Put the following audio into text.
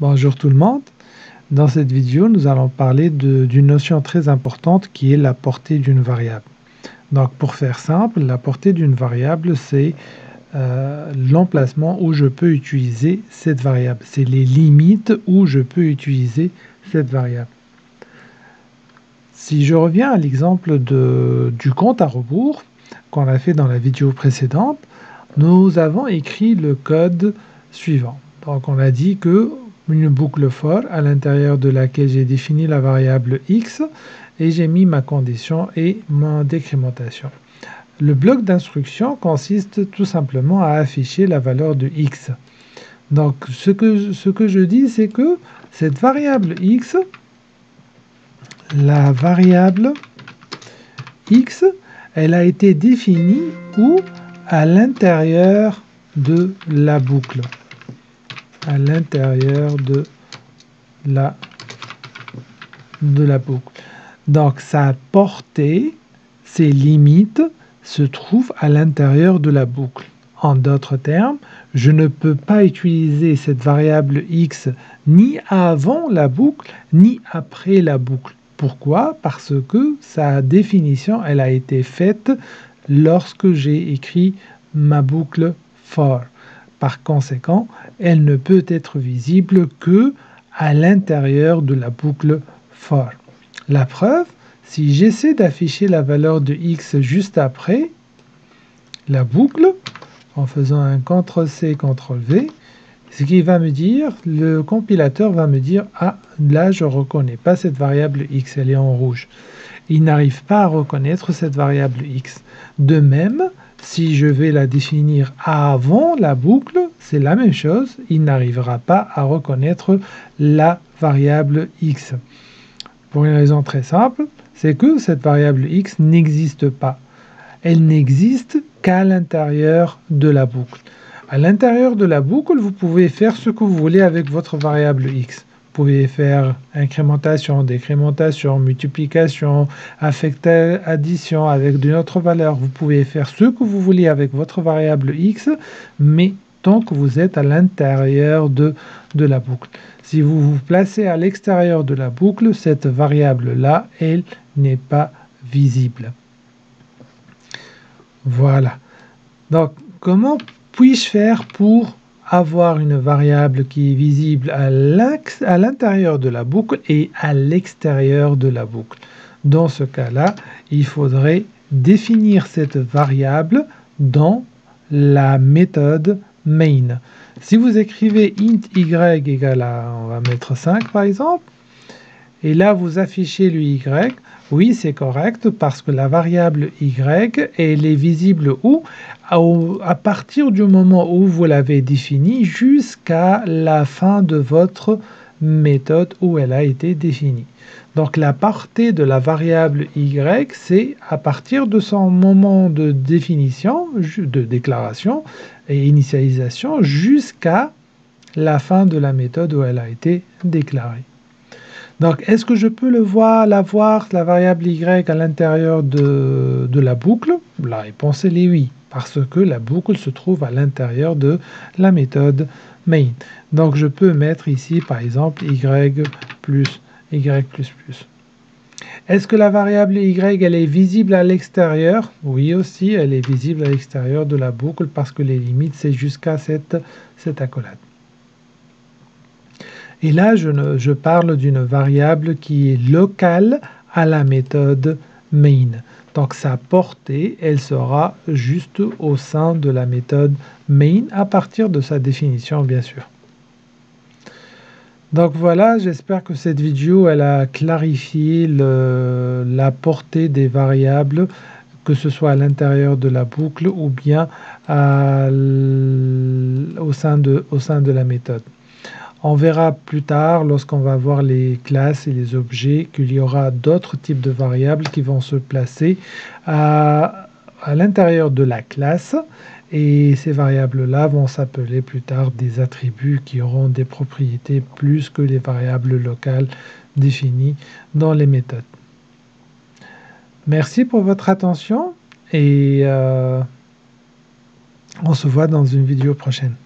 Bonjour tout le monde. Dans cette vidéo, nous allons parler d'une notion très importante qui est la portée d'une variable. Donc pour faire simple, la portée d'une variable, c'est l'emplacement où je peux utiliser cette variable. C'est les limites où je peux utiliser cette variable. Si je reviens à l'exemple du compte à rebours qu'on a fait dans la vidéo précédente, nous avons écrit le code suivant. Donc on a dit que une boucle for à l'intérieur de laquelle j'ai défini la variable x et j'ai mis ma condition et ma décrémentation. Le bloc d'instruction consiste tout simplement à afficher la valeur de x. Donc ce que je dis, c'est que cette variable x, la variable x, elle a été définie où? À l'intérieur de la boucle. À l'intérieur de la boucle. Donc sa portée, ses limites se trouvent à l'intérieur de la boucle. En d'autres termes, je ne peux pas utiliser cette variable x ni avant la boucle, ni après la boucle. Pourquoi? Parce que sa définition, elle a été faite lorsque j'ai écrit ma boucle for. Par conséquent, elle ne peut être visible que à l'intérieur de la boucle for. La preuve, si j'essaie d'afficher la valeur de x juste après la boucle, en faisant un CTRL-C, CTRL-V, ce qui va me dire, le compilateur va me dire « Ah, là, je ne reconnais pas cette variable x, elle est en rouge. » Il n'arrive pas à reconnaître cette variable x. De même, si je vais la définir avant la boucle, c'est la même chose, il n'arrivera pas à reconnaître la variable x. Pour une raison très simple, c'est que cette variable x n'existe pas. Elle n'existe qu'à l'intérieur de la boucle. À l'intérieur de la boucle, vous pouvez faire ce que vous voulez avec votre variable x. Vous pouvez faire incrémentation, décrémentation, multiplication, addition avec une autre valeur. Vous pouvez faire ce que vous voulez avec votre variable x, mais tant que vous êtes à l'intérieur de la boucle. Si vous vous placez à l'extérieur de la boucle, cette variable-là, elle n'est pas visible. Voilà. Donc, comment puis-je faire pour avoir une variable qui est visible à l'intérieur de la boucle et à l'extérieur de la boucle? Dans ce cas-là, il faudrait définir cette variable dans la méthode main. Si vous écrivez int y égale à, on va mettre 5 par exemple, et là vous affichez le y, oui c'est correct parce que la variable y, elle est visible où? À partir du moment où vous l'avez définie jusqu'à la fin de votre méthode où elle a été définie. Donc la portée de la variable y, c'est à partir de son moment de définition, de déclaration et initialisation jusqu'à la fin de la méthode où elle a été déclarée. Donc, est-ce que je peux la variable y, à l'intérieur de la boucle? La réponse est oui, parce que la boucle se trouve à l'intérieur de la méthode main. Donc, je peux mettre ici, par exemple, y plus y++. Est-ce que la variable y, elle est visible à l'extérieur? Oui aussi, elle est visible à l'extérieur de la boucle parce que les limites, c'est jusqu'à cette accolade. Et là, je parle d'une variable qui est locale à la méthode main. Donc sa portée, elle sera juste au sein de la méthode main à partir de sa définition, bien sûr. Donc voilà, j'espère que cette vidéo, elle a clarifié la portée des variables, que ce soit à l'intérieur de la boucle ou bien au sein de la méthode. On verra plus tard, lorsqu'on va voir les classes et les objets, qu'il y aura d'autres types de variables qui vont se placer à l'intérieur de la classe. Et ces variables-là vont s'appeler plus tard des attributs qui auront des propriétés plus que les variables locales définies dans les méthodes. Merci pour votre attention et on se voit dans une vidéo prochaine.